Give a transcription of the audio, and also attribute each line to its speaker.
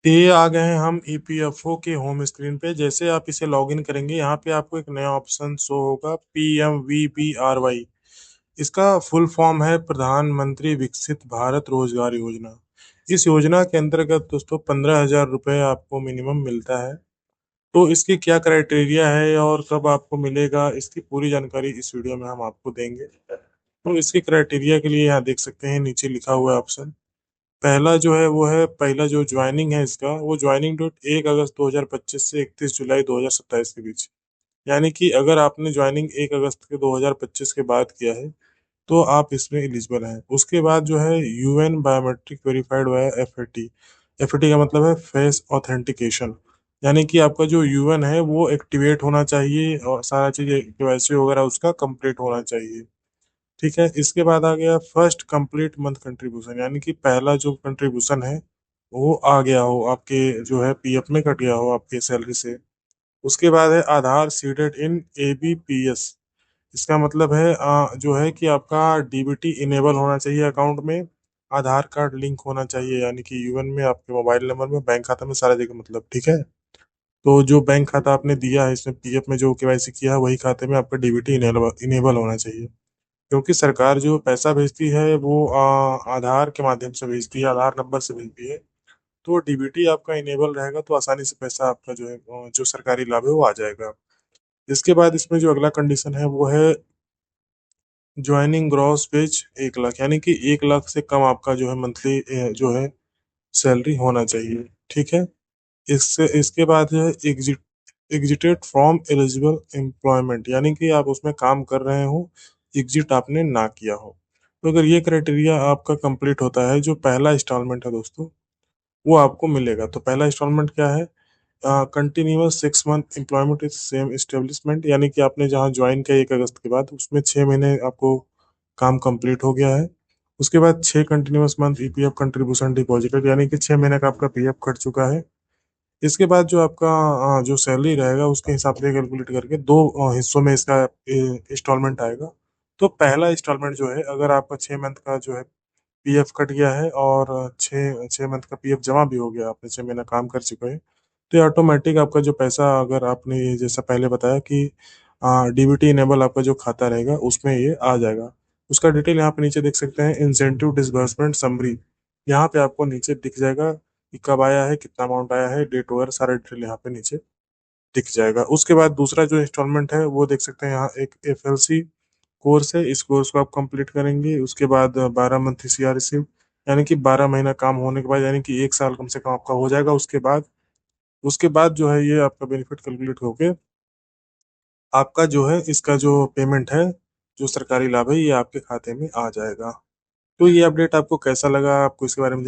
Speaker 1: ये आ गए हैं हम ईपीएफओ के होम स्क्रीन पे। जैसे आप इसे लॉगिन करेंगे, यहाँ पे आपको एक नया ऑप्शन शो होगा, PMVBRY। इसका फुल फॉर्म है प्रधानमंत्री विकसित भारत रोजगार योजना। इस योजना के अंतर्गत दोस्तों 15,000 रुपये आपको मिनिमम मिलता है। तो इसकी क्या क्राइटेरिया है और कब आपको मिलेगा, इसकी पूरी जानकारी इस वीडियो में हम आपको देंगे। तो इसकी क्राइटेरिया के लिए यहाँ देख सकते हैं, नीचे लिखा हुआ है ऑप्शन। पहला जो है वो है, पहला जो ज्वाइनिंग है इसका, वो ज्वाइनिंग डेट 1 अगस्त 2025 से 31 जुलाई 2027 के बीच। यानी कि अगर आपने ज्वाइनिंग 1 अगस्त के 2025 के बाद किया है तो आप इसमें एलिजिबल हैं। उसके बाद जो है UN biometric verified via FAT। FAT का मतलब है फेस ऑथेंटिकेशन। यानी कि आपका जो UN है वो एक्टिवेट होना चाहिए और सारा चीज KYC वगैरह उसका कंप्लीट होना चाहिए। ठीक है, इसके बाद आ गया फर्स्ट कंप्लीट मंथ कंट्रीब्यूशन। यानी कि पहला जो कंट्रीब्यूशन है वो आ गया हो आपके, जो है PF में कट गया हो आपके सैलरी से। उसके बाद है आधार सीडेड इन ABPS। इसका मतलब है जो है कि आपका DBT इनेबल होना चाहिए अकाउंट में। आधार कार्ड लिंक होना चाहिए, यानी कि UN में आपके मोबाइल नंबर में, बैंक खाता में, सारा जगह मतलब। ठीक है, तो जो बैंक खाता आपने दिया है इसमें PF में जो KYC किया है वही खाते में आपका DBT इनेबल होना चाहिए। क्योंकि सरकार जो पैसा भेजती है वो आधार के माध्यम से भेजती है, आधार नंबर से भेजती है। तो DBT आपका इनेबल रहेगा तो आसानी से पैसा आपका जो है जो सरकारी लाभ है वो आ जाएगा। इसके बाद इसमें जो अगला कंडीशन है वो है ज्वाइनिंग ग्रॉस वेज 1 लाख। यानी कि 1 लाख से कम आपका जो है मंथली जो है सैलरी होना चाहिए। ठीक है, इससे इसके बाद जो है एग्जिटेड फ्रॉम एलिजिबल एम्प्लॉयमेंट। यानी कि आप उसमें काम कर रहे हो, एग्जिट आपने ना किया हो। तो अगर ये क्राइटेरिया आपका कंप्लीट होता है, जो पहला इंस्टॉलमेंट है दोस्तों वो आपको मिलेगा। तो पहला इंस्टॉलमेंट क्या है? Continuous 6 month employment is same establishment. यानी कि आपने जहाँ ज्वाइन किया 1 अगस्त के बाद, उसमें 6 महीने आपको काम कंप्लीट हो गया है। उसके बाद 6 continuous month EPF contribution deposited, यानी कि 6 महीने का आपका PF कट चुका है। इसके बाद जो आपका जो सैलरी रहेगा उसके हिसाब से कैलकुलेट करके दो हिस्सों में इसका इंस्टॉलमेंट आएगा। तो पहला इंस्टॉलमेंट जो है, अगर आपका 6 मंथ का जो है PF कट गया है और छः छः मंथ का PF जमा भी हो गया, आपने 6 महीना काम कर चुके हैं, तो ये ऑटोमेटिक आपका जो पैसा, अगर आपने ये जैसा पहले बताया कि DBT इनेबल आपका जो खाता रहेगा उसमें ये आ जाएगा। उसका डिटेल यहाँ पे नीचे देख सकते हैं, इंसेंटिव डिसबर्समेंट समरी। यहाँ पे आपको नीचे दिख जाएगा कि कब आया है, कितना अमाउंट आया है, डेट वगैरह सारा डिटेल यहाँ पे नीचे दिख जाएगा। उसके बाद दूसरा जो इंस्टॉलमेंट है वो देख सकते हैं यहाँ, एक FLC कोर्स है। इस कोर्स को आप कंप्लीट करेंगे, उसके बाद 12 मंथ CR रिसीव। यानी कि 12 महीना काम होने के बाद, यानी कि 1 साल कम से कम आपका हो जाएगा। उसके बाद जो है ये आपका बेनिफिट कैलकुलेट होके आपका जो है इसका जो पेमेंट है, जो सरकारी लाभ है, ये आपके खाते में आ जाएगा। तो ये अपडेट आपको कैसा लगा, आपको इसके बारे में